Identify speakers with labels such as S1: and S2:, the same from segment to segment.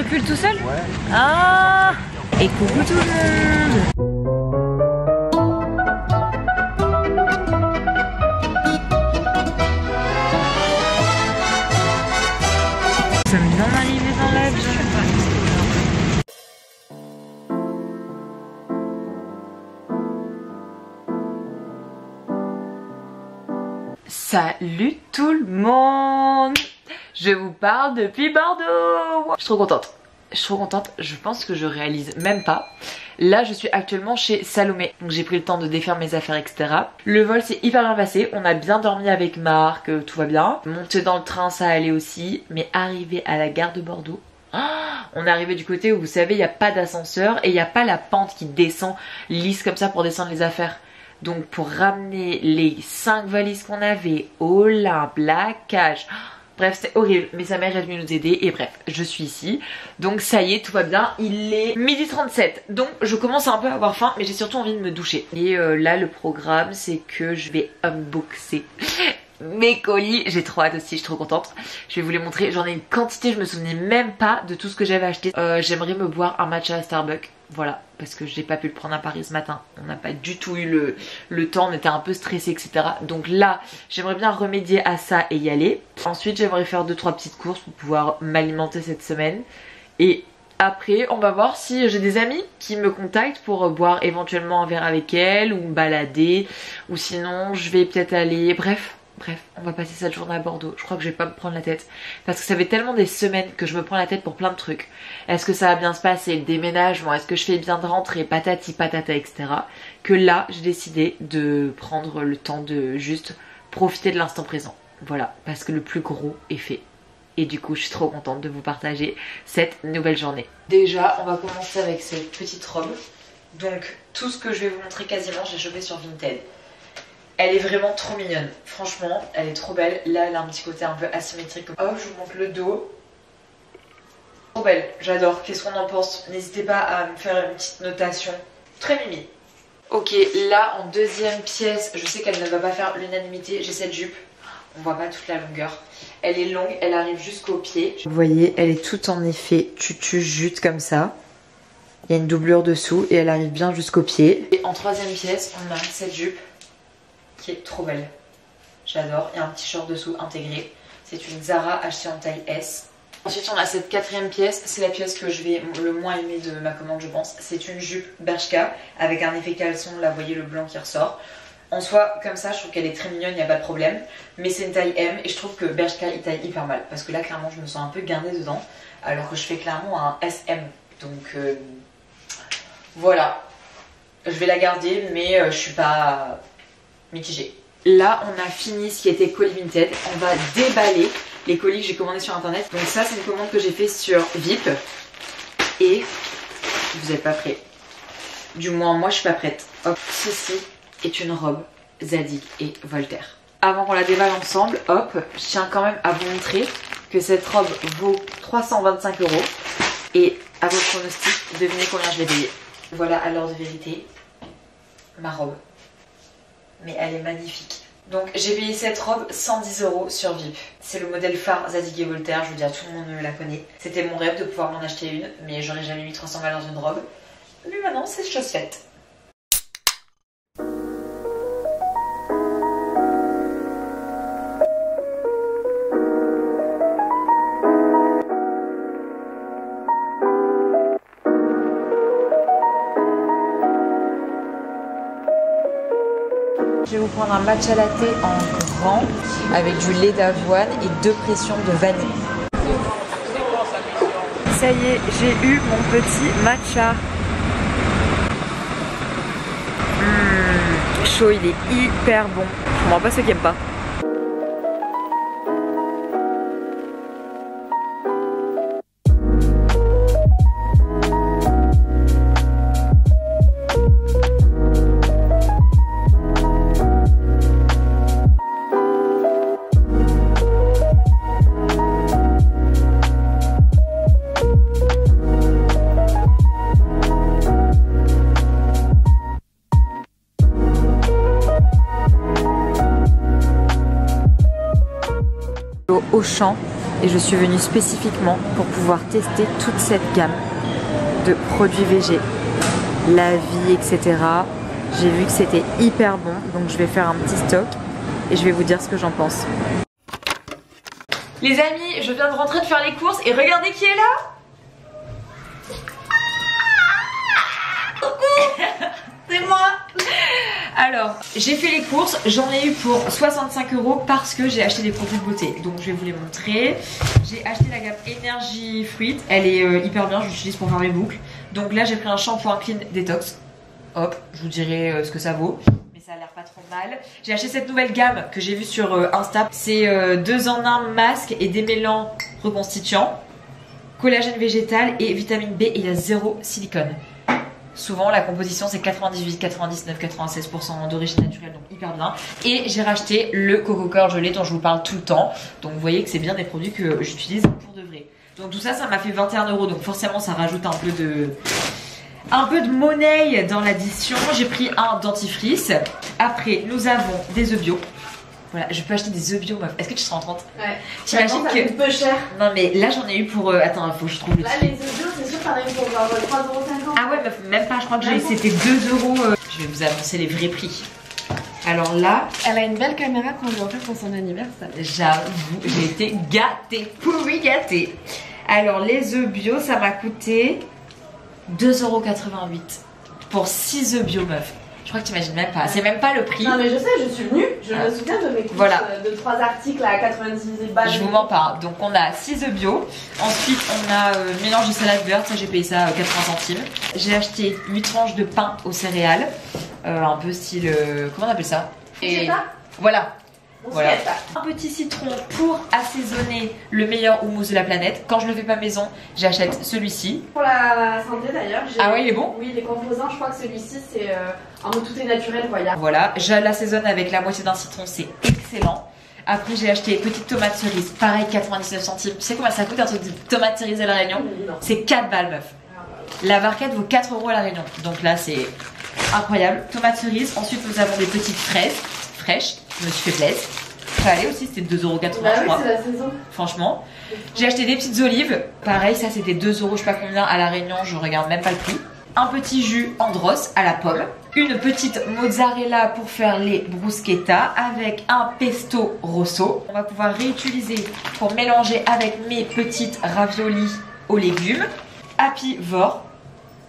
S1: pull tout seul?
S2: Ouais.
S1: Ah! Et coucou tout le monde! Nous sommes bien arrivés dans l'avion. Salut tout le monde! Je vous parle depuis Bordeaux! Je suis trop contente. Je suis trop contente. Je pense que je réalise même pas. Là, je suis actuellement chez Salomé. Donc j'ai pris le temps de défaire mes affaires, etc. Le vol s'est hyper bien passé. On a bien dormi avec Marc, tout va bien. Monter dans le train, ça allait aussi. Mais arrivé à la gare de Bordeaux, on est arrivé du côté où vous savez, il n'y a pas d'ascenseur et il n'y a pas la pente qui descend lisse comme ça pour descendre les affaires. Donc pour ramener les 5 valises qu'on avait, Olympe, la cage, bref c'était horrible, mais sa mère est venue nous aider et bref je suis ici. Donc ça y est, tout va bien, il est 12h37, donc je commence à un peu avoir faim mais j'ai surtout envie de me doucher. Et là le programme c'est que je vais unboxer mes colis, j'ai trop hâte aussi, je suis trop contente. Je vais vous les montrer, j'en ai une quantité, je me souvenais même pas de tout ce que j'avais acheté. J'aimerais me boire un matcha à Starbucks, voilà, parce que j'ai pas pu le prendre à Paris ce matin. On n'a pas du tout eu le temps, on était un peu stressés, etc. Donc là, j'aimerais bien remédier à ça et y aller. Ensuite, j'aimerais faire 2-3 petites courses pour pouvoir m'alimenter cette semaine. Et après, on va voir si j'ai des amis qui me contactent pour boire éventuellement un verre avec elles ou me balader. Ou sinon, je vais peut-être aller... Bref, on va passer cette journée à Bordeaux. Je crois que je vais pas me prendre la tête. Parce que ça fait tellement des semaines que je me prends la tête pour plein de trucs. Est-ce que ça va bien se passer, le déménagement? Est-ce que je fais bien de rentrer? Patati patata, etc. Que là, j'ai décidé de prendre le temps de juste profiter de l'instant présent. Voilà, parce que le plus gros est fait. Et du coup, je suis trop contente de vous partager cette nouvelle journée. Déjà, on va commencer avec cette petite robe. Donc, tout ce que je vais vous montrer quasiment, j'ai chopé sur Vinted. Elle est vraiment trop mignonne, franchement, elle est trop belle. Là, elle a un petit côté un peu asymétrique. Hop, je vous montre le dos. Trop belle, j'adore. Qu'est-ce qu'on en pense? N'hésitez pas à me faire une petite notation. Très mimi. Ok, là, en deuxième pièce, je sais qu'elle ne va pas faire l'unanimité. J'ai cette jupe, on voit pas toute la longueur. Elle est longue, elle arrive jusqu'au pied. Vous voyez, elle est toute en effet tutu jute comme ça. Il y a une doublure dessous et elle arrive bien jusqu'au pied. Et en troisième pièce, on a cette jupe qui est trop belle. J'adore. Il y a un petit short dessous intégré. C'est une Zara achetée en taille S. Ensuite, on a cette quatrième pièce. C'est la pièce que je vais le moins aimer de ma commande, je pense. C'est une jupe Bershka avec un effet caleçon. Là, vous voyez le blanc qui ressort. En soi, comme ça, je trouve qu'elle est très mignonne, il n'y a pas de problème. Mais c'est une taille M et je trouve que Bershka, il taille hyper mal. Parce que là, clairement, je me sens un peu guindée dedans. Alors que je fais clairement un SM. Donc, voilà. Je vais la garder, mais je suis pas... mitigé. Là on a fini ce qui était colis Vinted. On va déballer les colis que j'ai commandés sur internet. Donc ça c'est une commande que j'ai fait sur VIP. Et vous n'êtes pas prêts. Du moins moi je suis pas prête. Hop, ceci est une robe Zadig et Voltaire. Avant qu'on la déballe ensemble, hop, je tiens quand même à vous montrer que cette robe vaut 325 €. Et à vos pronostics, devinez combien je l'ai payé. Voilà à l'heure de vérité ma robe. Mais elle est magnifique. Donc j'ai payé cette robe 110 € sur VIP. C'est le modèle phare Zadig et Voltaire, je veux dire tout le monde la connaît. C'était mon rêve de pouvoir m'en acheter une, mais j'aurais jamais mis 300 balles dans une robe. Mais maintenant c'est chose faite. Je vais vous prendre un matcha latte en grand avec du lait d'avoine et 2 pressions de vanille. Ça y est, j'ai eu mon petit matcha. Chaud, il est hyper bon. Je comprends pas ceux qui aiment pas. Auchan et je suis venue spécifiquement pour pouvoir tester toute cette gamme de produits végés, la vie, etc. J'ai vu que c'était hyper bon, donc je vais faire un petit stock et je vais vous dire ce que j'en pense. Les amis, je viens de rentrer de faire les courses et regardez qui est là. Coucou. C'est moi. Alors, j'ai fait les courses, j'en ai eu pour 65 € parce que j'ai acheté des produits de beauté. Donc je vais vous les montrer. J'ai acheté la gamme Energy Fruit, elle est hyper bien, je l'utilise pour faire mes boucles. Donc là j'ai pris un shampoing clean détox. Hop, je vous dirai ce que ça vaut. Mais ça a l'air pas trop mal. J'ai acheté cette nouvelle gamme que j'ai vue sur Insta. C'est 2 en 1 masque et démêlant reconstituant, collagène végétal et vitamine B, et il y a 0 silicone. Souvent la composition c'est 98, 99, 96% d'origine naturelle, donc hyper bien. Et j'ai racheté le Coco Core gelé dont je vous parle tout le temps. Donc vous voyez que c'est bien des produits que j'utilise pour de vrai. Donc tout ça, ça m'a fait 21 €, donc forcément ça rajoute un peu de monnaie dans l'addition. J'ai pris un dentifrice. Après nous avons des œufs bio. Voilà, je peux acheter des œufs bio, meuf. Est-ce que tu seras contente? Ouais. T'imagines que
S2: c'est peu cher.
S1: Non mais là j'en ai eu pour attends, il faut que je trouve le
S2: là les œufs bio c'est sûr t'en as eu pour 3,50 €.
S1: Ah ouais meuf, même pas, je crois que c'était 2 €. Je vais vous annoncer les vrais prix. Alors là,
S2: elle a une belle caméra qu'on lui a offert pour son anniversaire.
S1: J'avoue, j'ai été gâtée, pourri gâtée. Alors les œufs bio, ça m'a coûté 2,88 € pour 6 œufs bio, meuf. Je crois que tu imagines même pas, c'est même pas le prix.
S2: Non mais je sais, je suis venue, je me souviens de mes courses, voilà, de 3 articles à 90 balles.
S1: Je vous mens pas, donc on a 6 œufs bio. Ensuite on a mélange de salade beurre, ça j'ai payé ça 80 centimes. J'ai acheté 8 tranches de pain aux céréales, un peu style, comment on appelle ça?
S2: Et
S1: voilà. Voilà. Un petit citron pour assaisonner le meilleur houmous de la planète. Quand je le fais pas maison, j'achète celui-ci.
S2: Pour la santé d'ailleurs.
S1: Ah ouais, il est bon?
S2: Oui, les composants, je crois que celui-ci c'est en mode tout est naturel quoi.
S1: Voilà, je l'assaisonne avec la moitié d'un citron, c'est excellent. Après j'ai acheté petite tomate cerise, pareil 99 centimes. Tu sais combien ça coûte un truc de tomate cerise à la Réunion? C'est 4 balles meuf. La barquette vaut 4 € à la Réunion. Donc là c'est incroyable. Tomate cerise, ensuite nous avons des petites fraises fraîches. Je me suis fait plaisir. Ça allait aussi, c'était 2,80 €,
S2: bah
S1: je crois.
S2: C'est la saison.
S1: Franchement. J'ai acheté des petites olives. Pareil, ça c'était 2 €, je sais pas combien à la Réunion, je regarde même pas le prix. Un petit jus Andros à la pomme. Une petite mozzarella pour faire les bruschetta avec un pesto rosso. On va pouvoir réutiliser pour mélanger avec mes petites raviolis aux légumes. Happy Vor.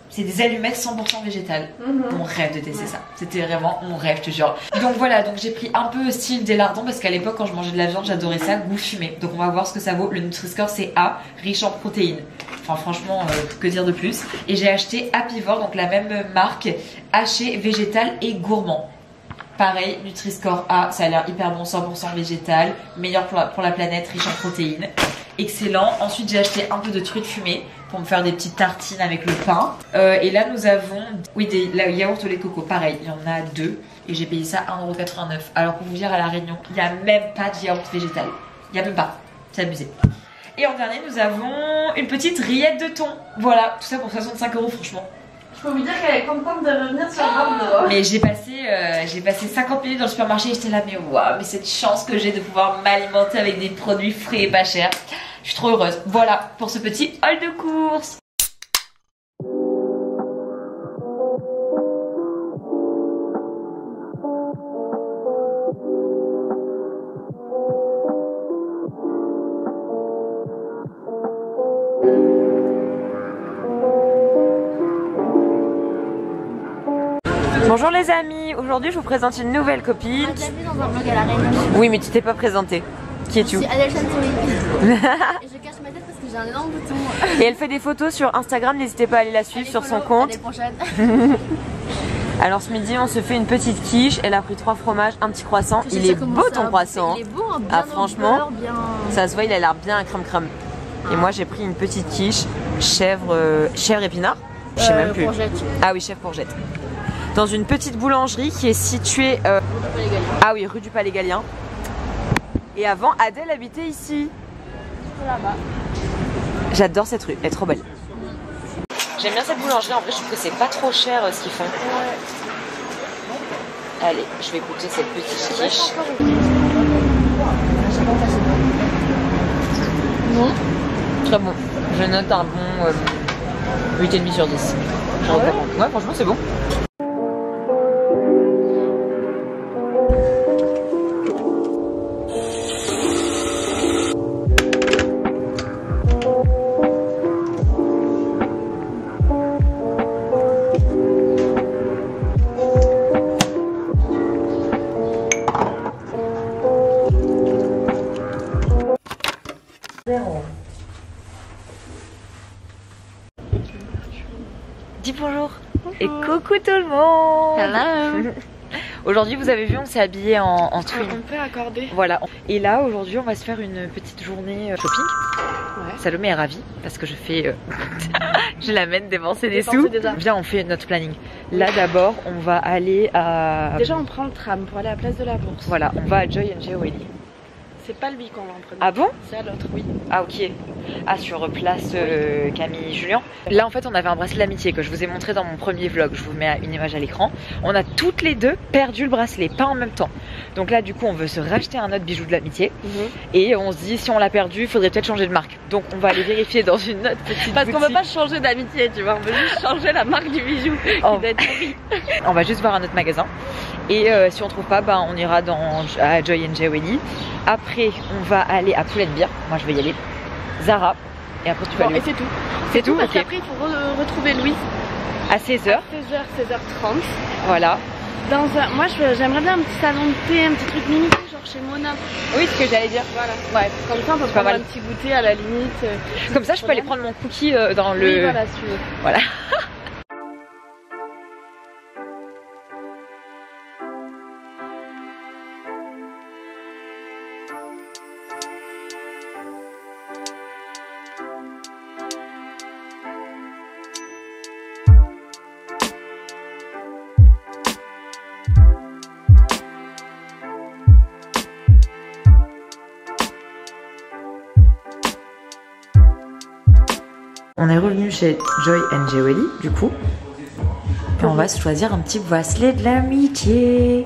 S1: C'est des allumettes 100% végétales. Mon rêve de tester ça. C'était vraiment mon rêve, je te jure. Donc voilà, donc j'ai pris un peu style des lardons parce qu'à l'époque quand je mangeais de la viande, j'adorais ça, goût fumé. Donc on va voir ce que ça vaut. Le Nutri-Score c'est A, riche en protéines. Enfin franchement, que dire de plus. Et j'ai acheté Happy Vor, donc la même marque, haché, végétal et gourmand. Pareil, Nutri-Score A, ça a l'air hyper bon, 100% végétal, meilleur pour la planète, riche en protéines. Excellent. Ensuite j'ai acheté un peu de truite fumée pour me faire des petites tartines avec le pain. Et là nous avons des yaourts au lait de coco. Pareil, il y en a 2 et j'ai payé ça 1,89 €. Alors pour vous dire, à la Réunion, il n'y a même pas de yaourt végétal. Il n'y a même pas. C'est abusé. Et en dernier nous avons une petite rillette de thon. Voilà, tout ça pour 65 € franchement.
S2: Je peux vous dire qu'elle est contente de revenir sur Bordeaux.
S1: Mais j'ai passé 50 minutes dans le supermarché et j'étais là, mais waouh, mais cette chance que j'ai de pouvoir m'alimenter avec des produits frais et pas chers. Je suis trop heureuse. Voilà pour ce petit haul de courses. Bonjour les amis, aujourd'hui je vous présente une nouvelle copine.
S3: On l'a vu dans un vlog à la Réunion.
S1: Oui mais tu t'es pas présentée. Qui es-tu?
S3: Je suis Adèle Chantory. Et je cache ma tête parce que j'ai un énorme bouton.
S1: Et elle fait des photos sur Instagram, n'hésitez pas à aller la suivre sur son compte.
S3: L'année prochaine.
S1: Alors ce midi on se fait une petite quiche, elle a pris 3 fromages, un petit croissant. Il est beau ton croissant.
S3: Il est beau, hein, bien
S1: ah franchement,
S3: beurre, bien...
S1: ça se voit, il a l'air bien crème. Et moi j'ai pris une petite quiche, chèvre épinard, je sais même plus.
S3: Courgette.
S1: Ah oui, chèvre courgette. Dans une petite boulangerie qui est située ah oui, rue du Palais Gallien. Et avant, Adèle habitait ici.
S3: Là-bas.
S1: J'adore cette rue, elle est trop belle. J'aime bien cette boulangerie, en vrai je trouve que c'est pas trop cher ce qu'ils font.
S3: Ouais.
S1: Allez, je vais goûter cette petite quiche. Très bon. Je note un bon 8,5 sur 10. Je recommande. Ouais, franchement, c'est bon. Dis bonjour. Et coucou tout le monde.
S3: Hello.
S1: Aujourd'hui vous avez vu on s'est habillé en twin.
S2: On peut accorder.
S1: Voilà. Et là aujourd'hui on va se faire une petite journée shopping.
S2: Ouais.
S1: Salomé est ravie parce que je fais je l'amène dépenser des sous. Viens on fait notre planning. Là d'abord on va aller à...
S2: Déjà on prend le tram pour aller à la place de la Bourse.
S1: Voilà on va à Joy & Geoelli.
S2: C'est pas lui qu'on va en premier.
S1: Ah bon?
S2: C'est à l'autre, oui.
S1: Ah ok. Ah sur place Camille Julien. Là en fait on avait un bracelet d'amitié que je vous ai montré dans mon premier vlog. Je vous mets une image à l'écran. On a toutes les deux perdu le bracelet, pas en même temps. Donc là du coup on veut se racheter un autre bijou de l'amitié. Et on se dit si on l'a perdu il faudrait peut-être changer de marque. Donc on va aller vérifier dans une autre petite
S2: Parce qu'on veut
S1: boutique.
S2: pas changer d'amitié tu vois. On veut juste changer la marque du bijou qui
S1: Oh.
S2: doit être pourri.
S1: On va juste voir un autre magasin. Et si on trouve pas bah, on ira à Joy & Geoelli. Après on va aller à Pull&Bear. Moi je vais y aller. Zara. Et après tu vas
S2: Bon,
S1: aller
S2: et c'est tout.
S1: C'est tout,
S2: Parce
S1: ok.
S2: qu'après il faut retrouver Louis
S1: À 16h.
S2: 16h, 16h30.
S1: Voilà.
S2: Moi j'aimerais bien un petit salon de thé, un petit truc limité, genre chez Mona.
S1: Oui, ce que j'allais dire.
S2: Voilà.
S1: Ouais.
S2: Comme ça on peut
S1: C'est pas
S2: prendre
S1: mal.
S2: un petit goûter à la limite.
S1: Comme ça, je peux aller prendre mon cookie dans le.
S2: Oui, voilà, si tu veux.
S1: Voilà. On est revenu chez Joy & Geoelli, du coup. Et on va se choisir un petit bracelet de l'amitié.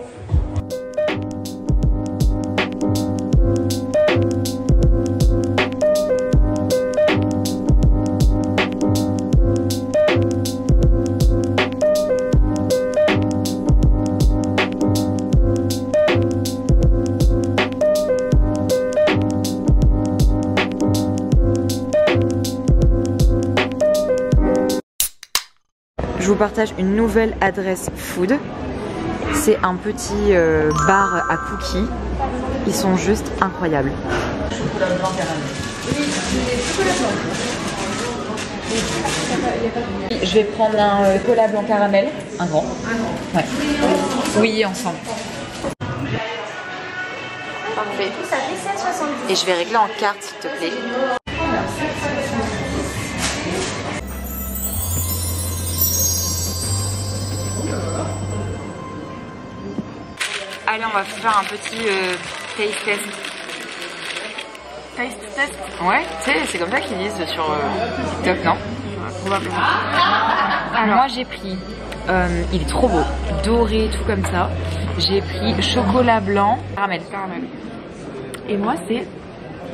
S1: Je vous partage une nouvelle adresse food. C'est un petit bar à cookies. Ils sont juste incroyables. Je vais prendre un cola blanc caramel, un grand. Ouais. Oui, ensemble. Parfait. Et je vais régler en carte, s'il te plaît. Allez, on va faire un petit taste test.
S2: Taste test.
S1: Ouais, tu sais, c'est comme ça qu'ils disent sur TikTok, non? Alors, moi j'ai pris, il est trop beau, doré, tout comme ça. J'ai pris chocolat blanc, caramel.
S2: Et moi c'est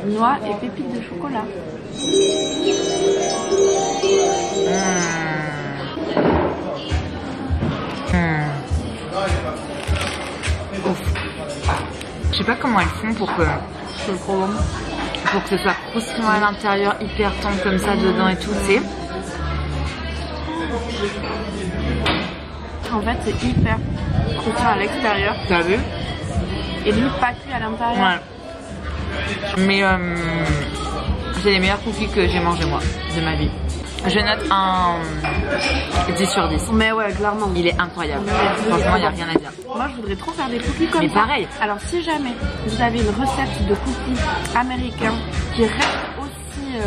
S2: noix et pépites de chocolat.
S1: Ouf. Je sais pas comment elles font pour que ce soit croustillant à l'intérieur, hyper tendre comme ça dedans et tout, tu sais.
S2: En fait c'est hyper croustillant à l'extérieur.
S1: T'as vu?
S2: Et lui pas cuit à l'intérieur.
S1: Ouais. Mais c'est les meilleurs cookies que j'ai mangé moi de ma vie. Je note un 10 sur 10.
S2: Mais ouais, clairement.
S1: Il est incroyable. Franchement, il n'y a rien à dire.
S2: Moi, je voudrais trop faire des cookies comme ça.
S1: Mais pareil.
S2: Alors, si jamais vous avez une recette de cookies américains qui reste aussi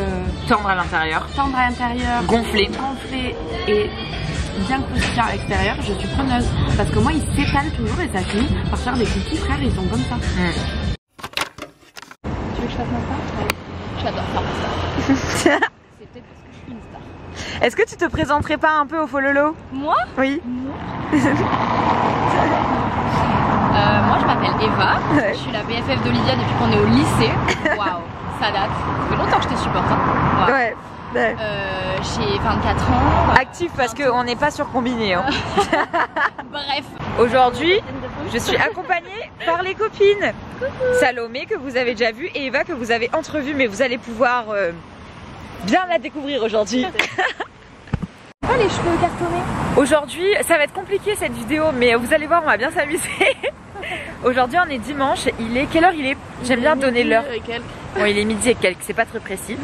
S1: Tendre à l'intérieur,
S2: tendre à l'intérieur,
S1: gonflé
S2: et bien croustillant à l'extérieur, je suis preneuse. Parce que moi, ils s'étalent toujours et ça finit par faire des cookies, frère, ils sont comme ça. Tu veux que je fasse ma star? J'adore faire ma star. C'est peut-être parce que je suis une star.
S1: Est-ce que tu te présenterais pas un peu au Fololo?
S3: Moi
S1: Oui.
S3: Moi je m'appelle Eva, je suis la BFF d'Olivia depuis qu'on est au lycée. Waouh, ça date. Ça fait longtemps que je te supporte. Hein.
S2: mois.
S1: Ouais. Ouais.
S2: J'ai 24 ans.
S1: Actif parce qu'on n'est pas sur combiné. Hein.
S2: Bref.
S1: Aujourd'hui, je suis accompagnée par les copines. Salomé que vous avez déjà vue et Eva que vous avez entrevue, mais vous allez pouvoir bien la découvrir aujourd'hui.
S2: Pas les cheveux cartonnés.
S1: Aujourd'hui, ça va être compliqué cette vidéo, mais vous allez voir, on va bien s'amuser. Aujourd'hui, on est dimanche. Il est quelle heure il est? J'aime bien donner l'heure. Bon, il est midi et quelques, c'est pas très précis.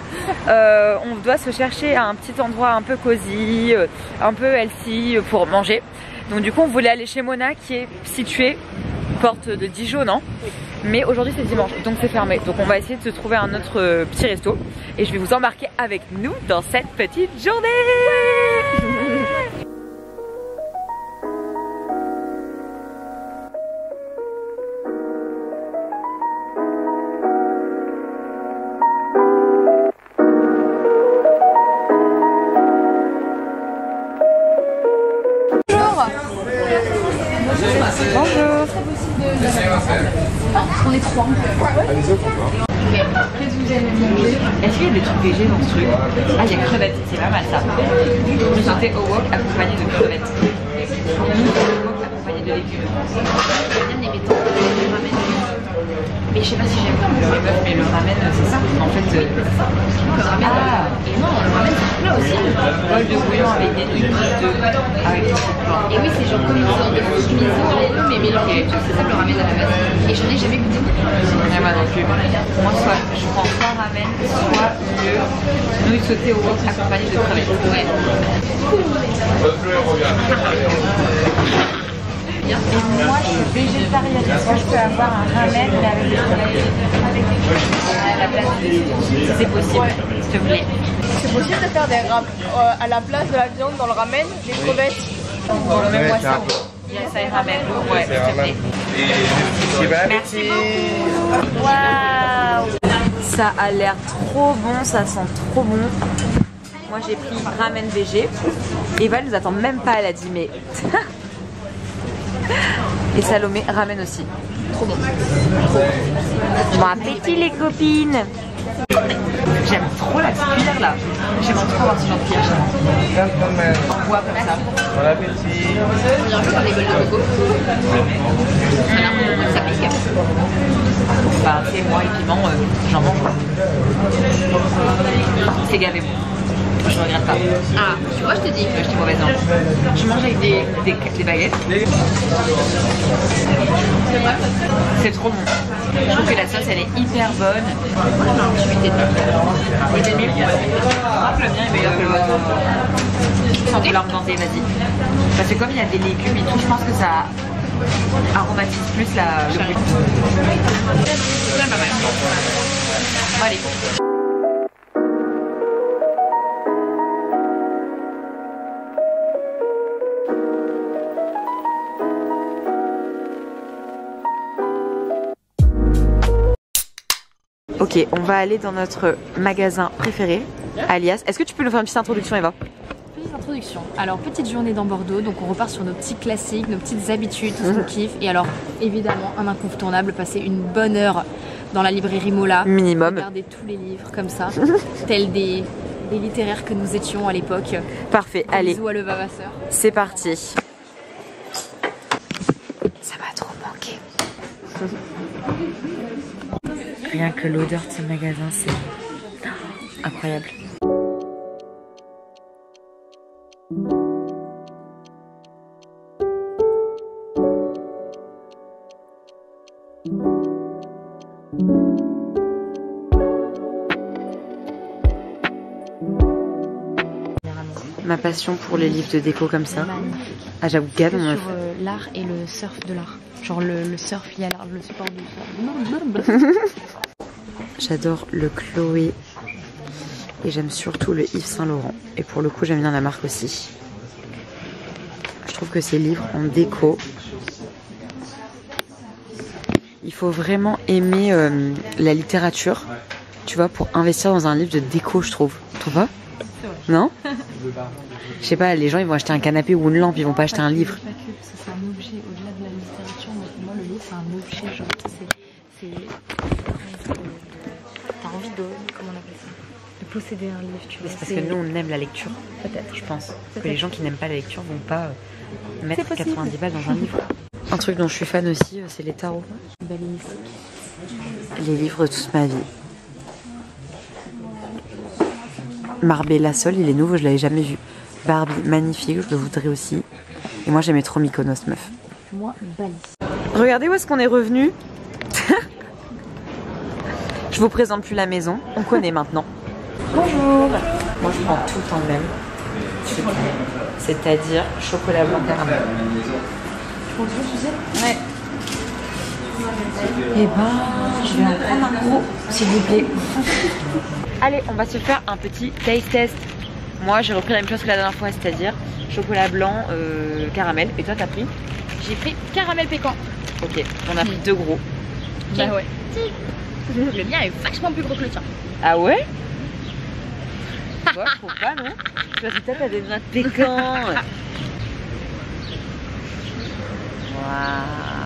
S1: On doit se chercher à un petit endroit un peu cosy, un peu healthy pour manger. Donc du coup, on voulait aller chez Mona qui est située porte de Dijon, non? Mais aujourd'hui c'est dimanche, donc c'est fermé. Donc on va essayer de se trouver un autre petit resto et je vais vous embarquer avec nous dans cette petite journée. Bonjour.
S2: On est 3.
S1: Qu'est-ce que vous allez manger? Est-ce qu'il y a des trucs végé dans ce truc? Ah, il y a crevettes, c'est pas mal ça. Vous sentez au wok accompagné de crevettes. Accompagné de légumes.
S2: J'aime les métaux, le ramen.
S1: Mais je sais pas si j'aime le bœuf, mais le ramen c'est ça. En fait,
S2: Le ramen.
S1: Ah.
S2: Et non, le ramen c'est plat aussi.
S1: Bol de bouillon avec des trucs avec du plat.
S2: Et oui, c'est genre comme une sorte de miso mais mélangé. C'est ça le ramen à la base. Et j'en ai jamais goûté.
S1: Ouais, moi non plus. Moi, soit je prends soit ramen, soit le nouilles sautées au wok accompagné de crevettes.
S2: Ouais.
S1: Et moi, je suis végétarienne. Est-ce que je peux avoir un ramen mais avec des crevettes à la place de... Si c'est possible, s'il te plaît.
S3: C'est possible de faire à la place de la viande dans le ramen, des crevettes.
S1: Pour le même poisson. Yes, I ramen. Ouais, s'il te plaît. Merci beaucoup. Waouh. Ça a l'air trop bon, ça sent trop bon. Moi j'ai pris ramen végé. Eva nous attend même pas, elle a dit mais... Et Salomé ramen aussi. Trop bon. Bon appétit les copines. J'aime trop la petite cuillère là. J'aime trop avoir ce genre de cuillère chez moi. En bois comme ça.
S4: Bon appétit.
S2: On dirait un peu comme les bols de coco. Ça a l'air que ça pique.
S1: Bah tu sais, moi et piment, j'en mange. C'est gavé bon. Je regrette pas.
S2: Ah, tu vois, je te dis.
S1: J'étais mauvaise non. Je mange avec des baguettes. C'est trop bon. Je trouve que la sauce elle est hyper bonne.
S2: Tu
S1: Oui, le mien est meilleur que le vôtre. Sans vouloir me vanter, vas-y. Parce que comme il y a des légumes et tout, je pense que ça aromatise plus le goût.
S2: C'est pas mal.
S1: Allez. Ok, on va aller dans notre magasin préféré, Alias. Est-ce que tu peux nous faire une petite introduction, Eva?
S2: Petite introduction. Alors, petite journée dans Bordeaux, donc on repart sur nos petits classiques, nos petites habitudes, tout ce qu'on kiffe. Et alors, évidemment, un incontournable, passer une bonne heure dans la librairie Mola.
S1: Minimum.
S2: Regarder tous les livres comme ça, tels des littéraires que nous étions à l'époque.
S1: Parfait, allez.
S2: Bisous à le Vavasseur.
S1: C'est parti. Ça m'a trop manqué. Rien que l'odeur de ce magasin, c'est incroyable. Ma passion pour les livres de déco comme ça. Ah, j'avoue, Gab, on
S2: Sur l'art et le surf de l'art. Genre le surf, il y a l'art, le support du surf.
S1: J'adore le Chloé et j'aime surtout le Yves Saint Laurent. Et pour le coup, j'aime bien la marque aussi. Je trouve que ces livres en déco, il faut vraiment aimer la littérature, tu vois, pour investir dans un livre de déco, je trouve. Tu trouves pas? Non? Je sais pas, les gens ils vont acheter un canapé ou une lampe, ils vont pas acheter un livre.
S2: Pas que, parce que c'est un objet au-delà de la littérature. Pour moi, le livre, c'est un objet, genre, c'est... T'as envie de... Comment on appelle ça? de posséder un livre, tu vois.
S1: C'est parce que nous, on aime la lecture.
S2: Peut-être.
S1: Je pense que
S2: Peut-être.
S1: les gens qui n'aiment pas la lecture vont pas mettre
S2: C'est possible.
S1: 90 balles dans un livre. Un truc dont je suis fan aussi, c'est les tarots.
S2: Belle initiative.
S1: Les livres de toute ma vie. Marbella Sol, il est nouveau, je l'avais jamais vu. Barbie, magnifique, je le voudrais aussi. Et moi j'aimais trop Mykonos, meuf.
S2: Moi, Bali.
S1: Regardez où est-ce qu'on est revenu. Je vous présente plus la maison, on connaît maintenant. Bonjour. Moi je prends tout le temps le même. C'est-à-dire chocolat blanc caramel. Tu prends toujours, tu sais? Ouais. Et ben, je vais en prendre un gros, s'il vous plaît. Allez, on va se faire un petit taste test. Moi j'ai repris la même chose que la dernière fois, c'est-à-dire chocolat blanc, caramel. Et toi t'as pris?
S2: J'ai pris caramel pécan.
S1: Ok, on a pris 2 gros.
S2: Bah ouais. Le mien est vachement plus gros que le tien.
S1: Ah ouais? Toi, je trouve pas, non? Parce que toi, t'as des noix de pécan. Waouh.